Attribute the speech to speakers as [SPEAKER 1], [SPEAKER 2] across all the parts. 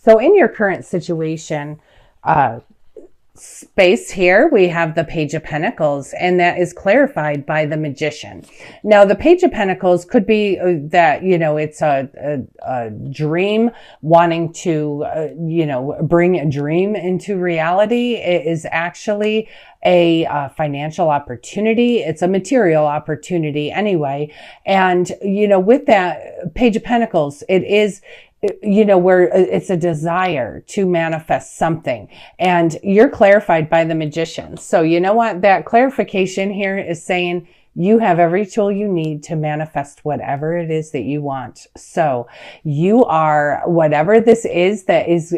[SPEAKER 1] So in your current situation, space here, we have the Page of Pentacles, and that is clarified by the Magician. Now, the Page of Pentacles could be that, it's a dream, wanting to, bring a dream into reality. It is actually a financial opportunity. It's a material opportunity anyway. And, with that Page of Pentacles, it is, where it's a desire to manifest something, and you're clarified by the Magician. So you know what? That clarification here is saying you have every tool you need to manifest whatever it is that you want. So you are, whatever this is that is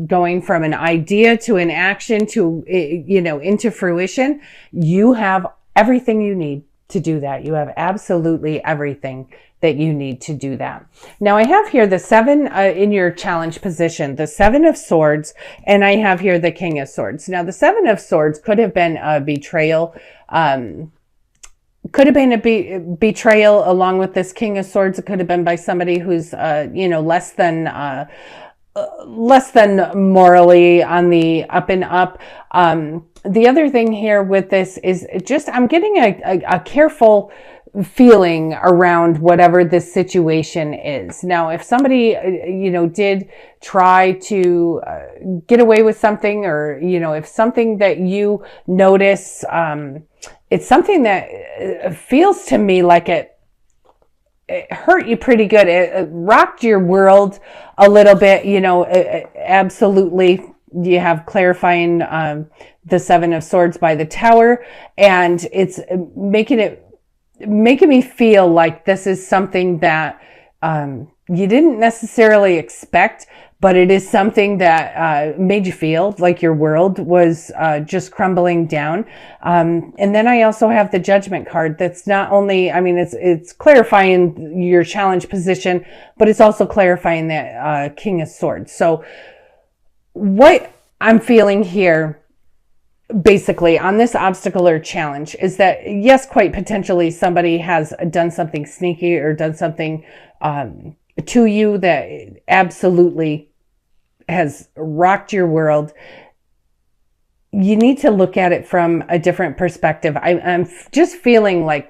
[SPEAKER 1] going from an idea to an action to, into fruition, you have everything you need to do that. You have absolutely everything that you need to do that. Now I have here the 7 in your challenge position, the 7 of Swords, and I have here the King of Swords. Now the 7 of Swords could have been a betrayal, could have been a betrayal along with this King of Swords. It could have been by somebody who's, less than morally on the up and up. The other thing here with this is just, I'm getting a careful feeling around whatever this situation is. Now, if somebody, did try to get away with something, or, if something that you notice, it's something that feels to me like it hurt you pretty good. It rocked your world a little bit, absolutely. You have clarifying the 7 of Swords by the Tower, and it's making me feel like this is something that you didn't necessarily expect, but it is something that made you feel like your world was just crumbling down. And then I also have the Judgment card. That's not only, it's clarifying your challenge position, but it's also clarifying that King of Swords. So what I'm feeling here, basically, on this obstacle or challenge, is that yes, quite potentially somebody has done something sneaky or done something to you that absolutely has rocked your world. You need to look at it from a different perspective. I'm just feeling like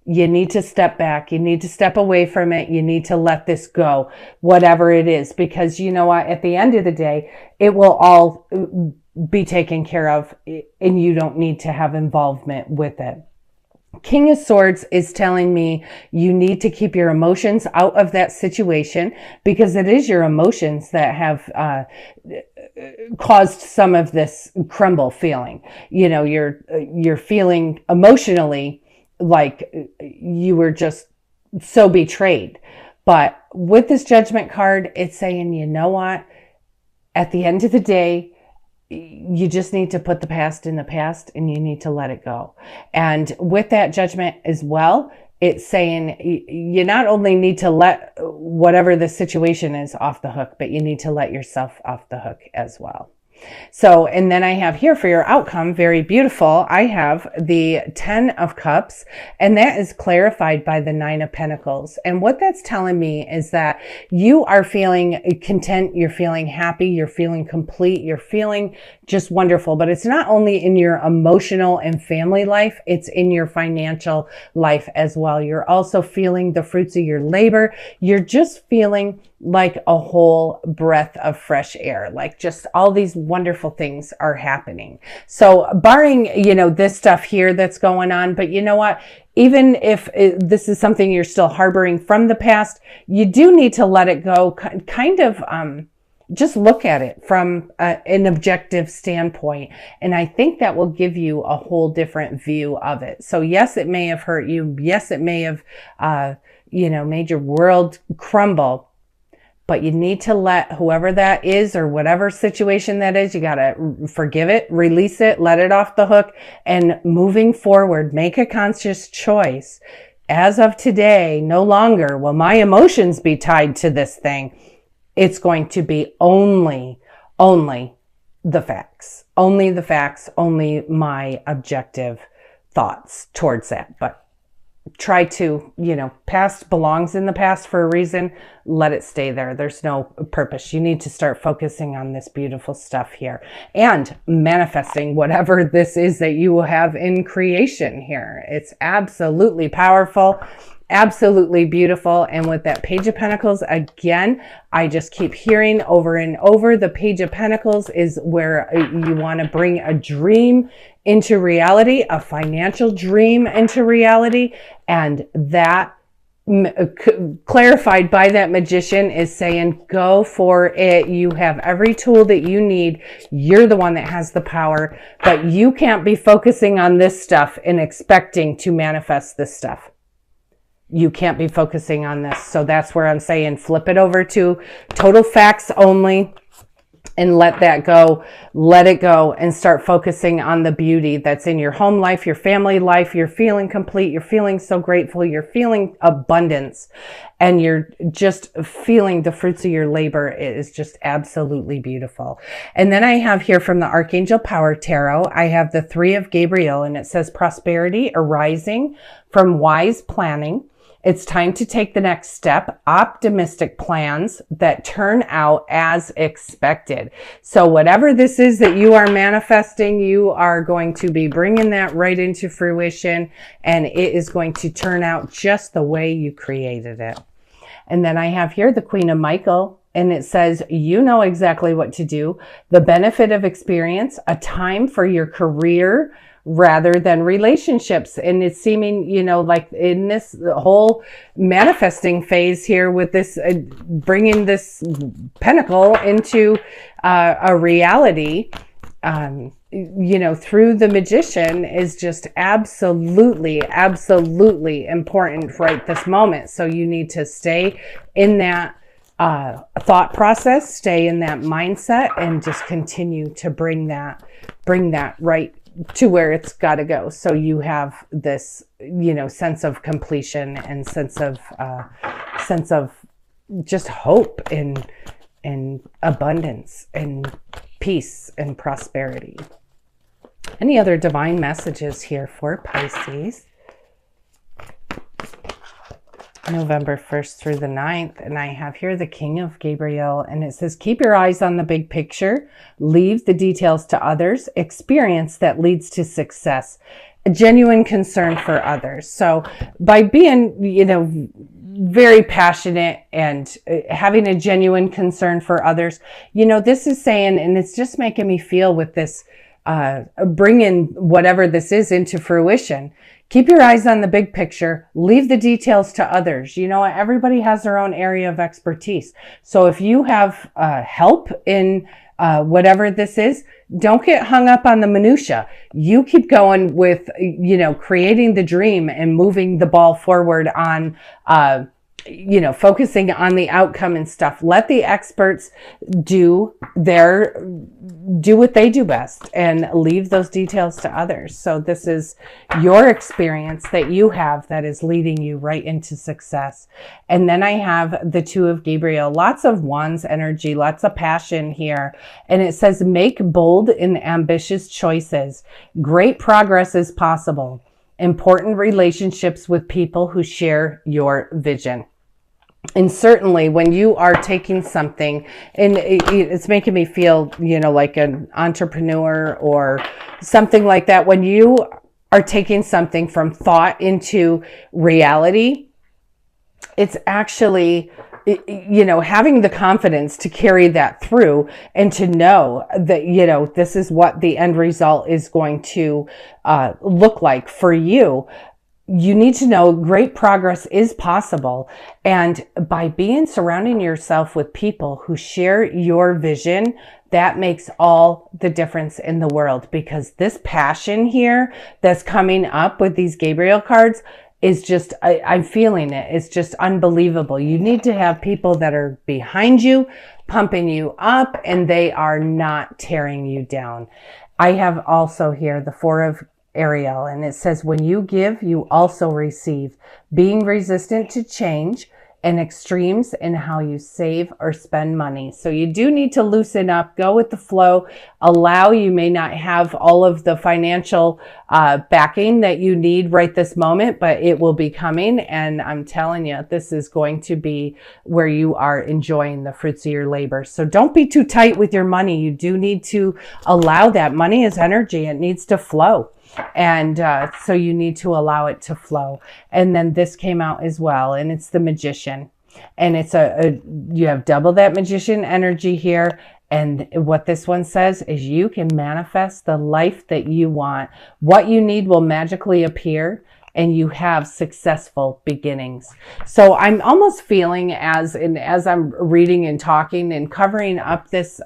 [SPEAKER 1] you need to step back. You need to step away from it. You need to let this go, whatever it is, because you know what? At the end of the day, it will all be taken care of, and you don't need to have involvement with it. King of Swords is telling me you need to keep your emotions out of that situation, because it is your emotions that have caused some of this crumble feeling. You're feeling emotionally like you were just so betrayed. But with this Judgment card, it's saying, you know what? At the end of the day, you just need to put the past in the past, and you need to let it go. And with that Judgment as well, it's saying you not only need to let whatever the situation is off the hook, but you need to let yourself off the hook as well. So, and then I have here for your outcome, very beautiful, I have the 10 of Cups, and that is clarified by the 9 of Pentacles. And what that's telling me is that you are feeling content, you're feeling happy, you're feeling complete, you're feeling just wonderful. But it's not only in your emotional and family life, it's in your financial life as well. You're also feeling the fruits of your labor. You're just feeling like a whole breath of fresh air, like just all these wonderful things are happening. So barring, this stuff here that's going on, but you know what? Even if this is something you're still harboring from the past, you do need to let it go, kind of, just look at it from an objective standpoint. And I think that will give you a whole different view of it. So yes, it may have hurt you. Yes, it may have, made your world crumble. But you need to let whoever that is or whatever situation that is, you got to forgive it, release it, let it off the hook, and moving forward, make a conscious choice. As of today, no longer will my emotions be tied to this thing. It's going to be only the facts, only my objective thoughts towards that. But try to, past belongs in the past for a reason. Let it stay there. There's no purpose. You need to start focusing on this beautiful stuff here and manifesting whatever this is that you will have in creation here. It's absolutely powerful, absolutely beautiful. And with that Page of Pentacles, again, I just keep hearing over and over, the Page of Pentacles is where you want to bring a dream into reality, a financial dream into reality. And that clarified by that Magician is saying, go for it. You have every tool that you need. You're the one that has the power, but you can't be focusing on this stuff and expecting to manifest this stuff. You can't be focusing on this. So that's where I'm saying flip it over to total facts only and let that go. Let it go and start focusing on the beauty that's in your home life, your family life. You're feeling complete. You're feeling so grateful. You're feeling abundance and you're just feeling the fruits of your labor. It is just absolutely beautiful. And then I have here from the Archangel Power Tarot, I have the 3 of Gabriel, and it says prosperity arising from wise planning. It's time to take the next step, optimistic plans that turn out as expected. So whatever this is that you are manifesting, you are going to be bringing that right into fruition, and it is going to turn out just the way you created it. And then I have here the Queen of Michael, and it says, you know exactly what to do. The benefit of experience, a time for your career rather than relationships. And it's seeming, like in this whole manifesting phase here with this, bringing this pentacle into a reality, through the Magician is just absolutely, absolutely important right this moment. So you need to stay in that thought process, stay in that mindset, and just continue to bring that right to where it's got to go. So you have this, sense of completion and sense of just hope and abundance and peace and prosperity. Any other divine messages here for Pisces? November 1st through the 9th. And I have here the King of Gabriel, and it says, keep your eyes on the big picture, leave the details to others, experience that leads to success, a genuine concern for others. So by being, very passionate and having a genuine concern for others, this is saying, and it's just making me feel with this, bringing whatever this is into fruition. Keep your eyes on the big picture. Leave the details to others. Everybody has their own area of expertise. So if you have help in whatever this is, don't get hung up on the minutia. You keep going with, creating the dream and moving the ball forward on, focusing on the outcome and stuff. Let the experts do what they do best and leave those details to others. So this is your experience that you have that is leading you right into success. And then I have the 2 of Gabriel, lots of wands energy, lots of passion here. And it says, make bold and ambitious choices. Great progress is possible. Important relationships with people who share your vision. And certainly when you are taking something, and it's making me feel, like an entrepreneur or something like that, when you are taking something from thought into reality, it's actually, having the confidence to carry that through and to know that, this is what the end result is going to look like for you. You need to know great progress is possible. And by surrounding yourself with people who share your vision, that makes all the difference in the world, because this passion here that's coming up with these Gabriel cards is just, I'm feeling it. It's just unbelievable. You need to have people that are behind you, pumping you up, and they are not tearing you down. I have also here the 4 of Ariel, and it says, when you give, you also receive. Being resistant to change and extremes in how you save or spend money. So you do need to loosen up, go with the flow, you may not have all of the financial backing that you need right this moment, but it will be coming. And I'm telling you, this is going to be where you are enjoying the fruits of your labor. So don't be too tight with your money. You do need to allow that. Money is energy. It needs to flow. And so you need to allow it to flow. And then this came out as well, and it's the Magician. And it's you have double that Magician energy here. And what this one says is you can manifest the life that you want. What you need will magically appear, and you have successful beginnings. So I'm almost feeling as I'm reading and talking and covering up this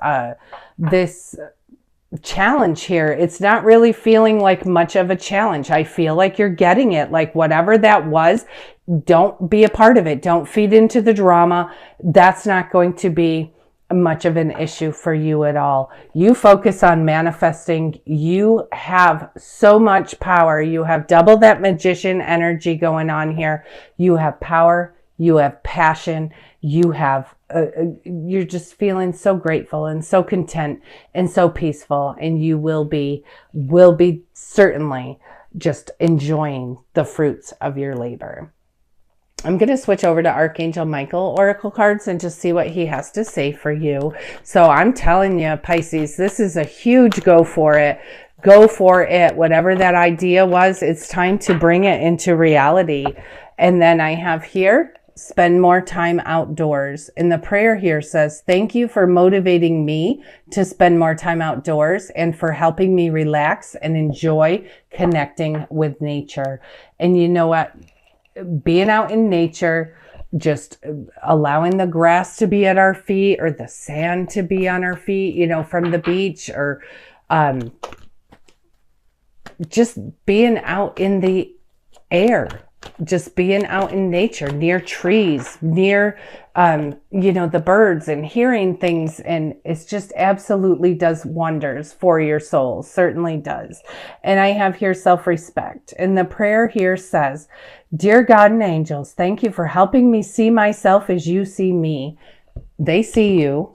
[SPEAKER 1] challenge here, it's not really feeling like much of a challenge. I feel like you're getting it. Like whatever that was, don't be a part of it. Don't feed into the drama. That's not going to be much of an issue for you at all. You focus on manifesting. You have so much power. You have double that Magician energy going on here. You have power. You have passion. You have you're just feeling so grateful and so content and so peaceful, and you will be certainly just enjoying the fruits of your labor. I'm going to switch over to Archangel Michael Oracle cards and just see what he has to say for you. So I'm telling you, Pisces, this is a huge go for it. Go for it. Whatever that idea was, it's time to bring it into reality. And then I have here, spend more time outdoors. And the prayer here says, thank you for motivating me to spend more time outdoors and for helping me relax and enjoy connecting with nature. And you know what? Being out in nature, just allowing the grass to be at our feet or the sand to be on our feet, you know, from the beach, or just being out in the air. Just being out in nature, near trees, near, you know, the birds, and hearing things. And it's just absolutely does wonders for your soul. Certainly does. And I have here self-respect. And the prayer here says, dear God and angels, thank you for helping me see myself as you see me. They see you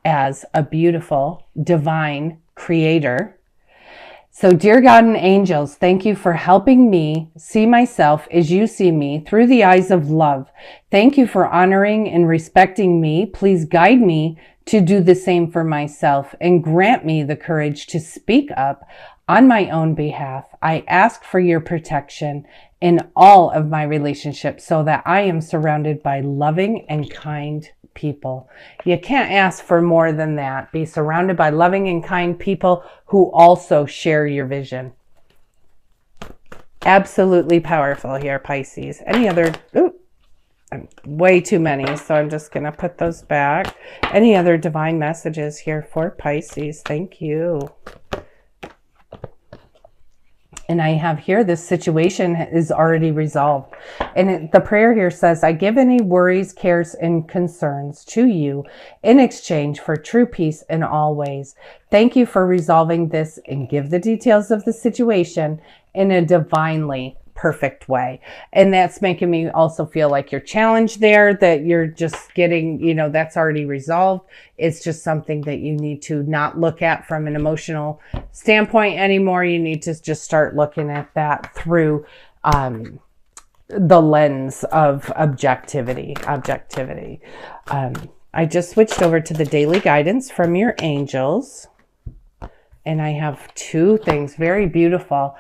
[SPEAKER 1] as a beautiful, divine creator. So dear God and angels, thank you for helping me see myself as you see me through the eyes of love. Thank you for honoring and respecting me. Please guide me to do the same for myself and grant me the courage to speak up on my own behalf. I ask for your protection in all of my relationships so that I am surrounded by loving and kind people. You can't ask for more than that. Be surrounded by loving and kind people who also share your vision. Absolutely powerful here, Pisces. Any other, way too many, so I'm just going to put those back. Any other divine messages here for Pisces? Thank you. And I have here, this situation is already resolved. And the prayer here says, I give any worries, cares, and concerns to you in exchange for true peace in all ways. Thank you for resolving this, and give the details of the situation in a divinely perfect way. And that's making me also feel like you're challenged there, that you're just getting, you know, that's already resolved. It's just something that you need to not look at from an emotional standpoint anymore. You need to just start looking at that through the lens of objectivity. I just switched over to the daily guidance from your angels. And I have two things, very beautiful.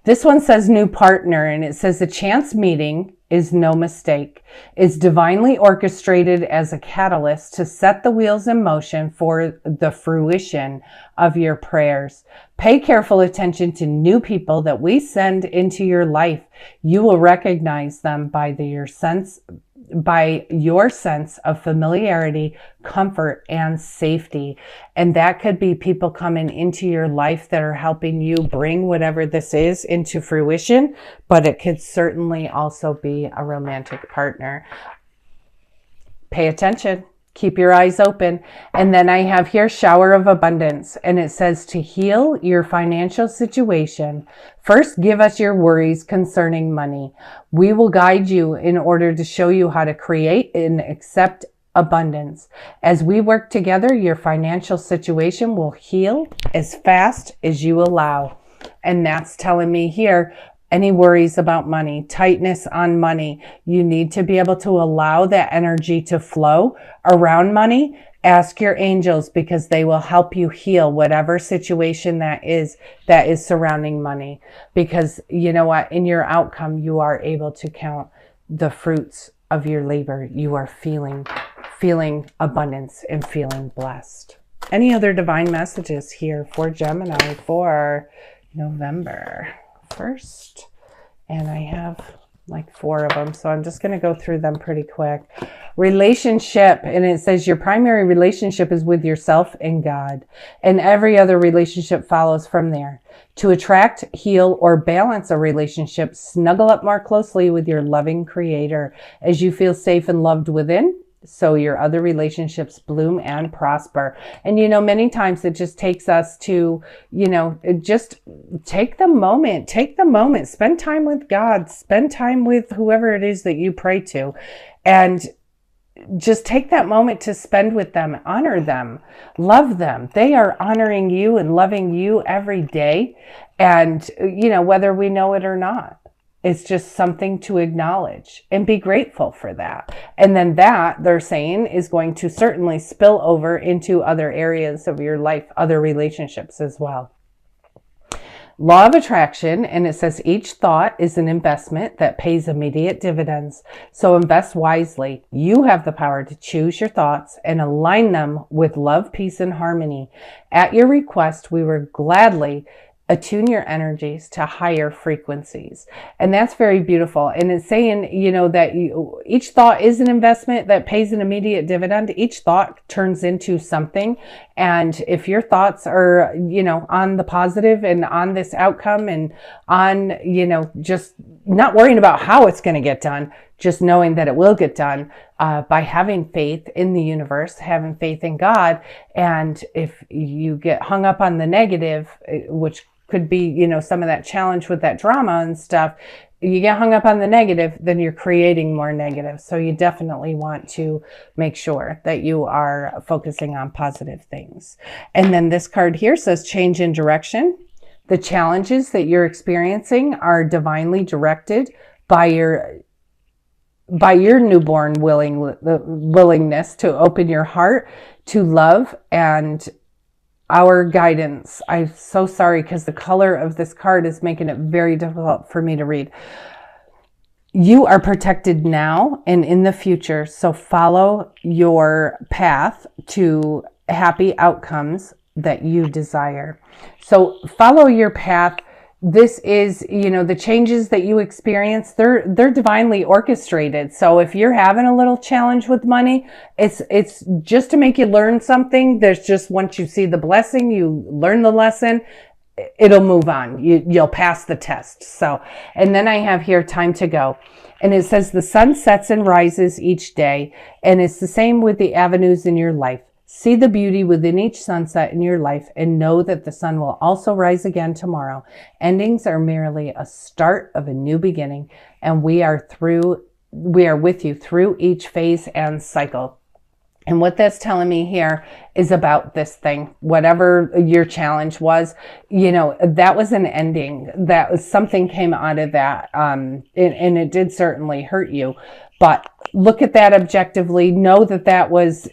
[SPEAKER 1] This one says new partner, and it says a chance meeting is no mistake. It's divinely orchestrated as a catalyst to set the wheels in motion for the fruition of your prayers. Pay careful attention to new people that we send into your life. You will recognize them by your sense of familiarity, comfort, and safety. And that could be people coming into your life that are helping you bring whatever this is into fruition, but it could certainly also be a romantic partner. Pay attention. Keep your eyes open. And then I have here shower of abundance. And it says to heal your financial situation, first give us your worries concerning money. We will guide you in order to show you how to create and accept abundance. As we work together, your financial situation will heal as fast as you allow. And that's telling me here, any worries about money, tightness on money, you need to be able to allow that energy to flow around money. Ask your angels, because they will help you heal whatever situation that is surrounding money. Because you know what? In your outcome, you are able to count the fruits of your labor. You are feeling abundance and feeling blessed. Any other divine messages here for Gemini for November 1st? And I have like 4 of them, so I'm just going to go through them pretty quick. Relationship, and it says your primary relationship is with yourself and God, and every other relationship follows from there. To attract, heal, or balance a relationship, snuggle up more closely with your loving Creator. As you feel safe and loved within, so your other relationships bloom and prosper. And many times it just takes us to, just take the moment, spend time with God, spend time with whoever it is that you pray to, and just take that moment to spend with them, honor them, love them. They are honoring you and loving you every day. And, whether we know it or not. It's just something to acknowledge and be grateful for that. And then that, they're saying, is going to certainly spill over into other areas of your life, other relationships as well. Law of attraction, and it says each thought is an investment that pays immediate dividends. So invest wisely. You have the power to choose your thoughts and align them with love, peace, and harmony. At your request, we will gladly attune your energies to higher frequencies. And that's very beautiful. And it's saying, that each thought is an investment that pays an immediate dividend. Each thought turns into something. And if your thoughts are, on the positive and on this outcome and on, just not worrying about how it's going to get done, just knowing that it will get done by having faith in the universe, having faith in God. And if you get hung up on the negative, which could be, some of that challenge with that drama and stuff, you get hung up on the negative, then you're creating more negative. So you definitely want to make sure that you are focusing on positive things. And then this card here says change in direction. The challenges that you're experiencing are divinely directed by your newborn willingness to open your heart to love and our guidance. I'm so sorry because the color of this card is making it very difficult for me to read. You are protected now and in the future, so follow your path to happy outcomes that you desire. So follow your path. This is, the changes that you experience, they're divinely orchestrated. So if you're having a little challenge with money, it's just to make you learn something. There's just, once you see the blessing, you learn the lesson, it'll move on. You'll pass the test. So, and then I have here time to go. And it says the sun sets and rises each day. And it's the same with the avenues in your life. See the beauty within each sunset in your life and know that the sun will also rise again tomorrow. Endings are merely a start of a new beginning, and we are with you through each phase and cycle. And what that's telling me here is about this thing, whatever your challenge was, that was an ending. That was something came out of that. And it did certainly hurt you. But look at that objectively. Know that was,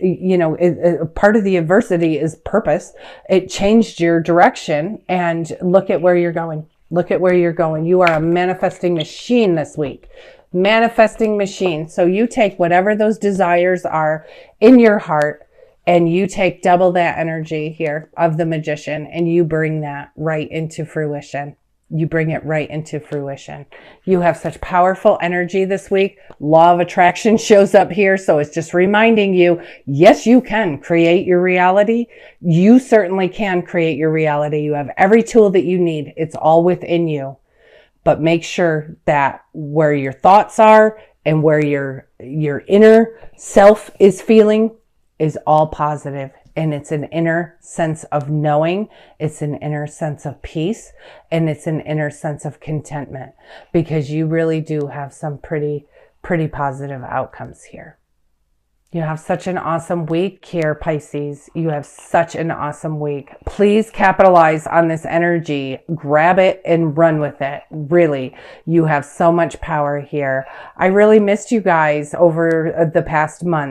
[SPEAKER 1] part of the adversity is purpose. It changed your direction, and look at where you're going. Look at where you're going. You are a manifesting machine this week. Manifesting machine. So you take whatever those desires are in your heart, and you take double that energy here of the magician, and you bring that right into fruition. You bring it right into fruition. You have such powerful energy this week. Law of attraction shows up here. So it's just reminding you, yes, you can create your reality. You certainly can create your reality. You have every tool that you need. It's all within you. But make sure that where your thoughts are and where your inner self is feeling, is all positive, and it's an inner sense of knowing, it's an inner sense of peace, and it's an inner sense of contentment, because you really do have some pretty positive outcomes here. You have such an awesome week here, Pisces. You have such an awesome week. Please capitalize on this energy. Grab it and run with it. Really, you have so much power here. I really missed you guys over the past month.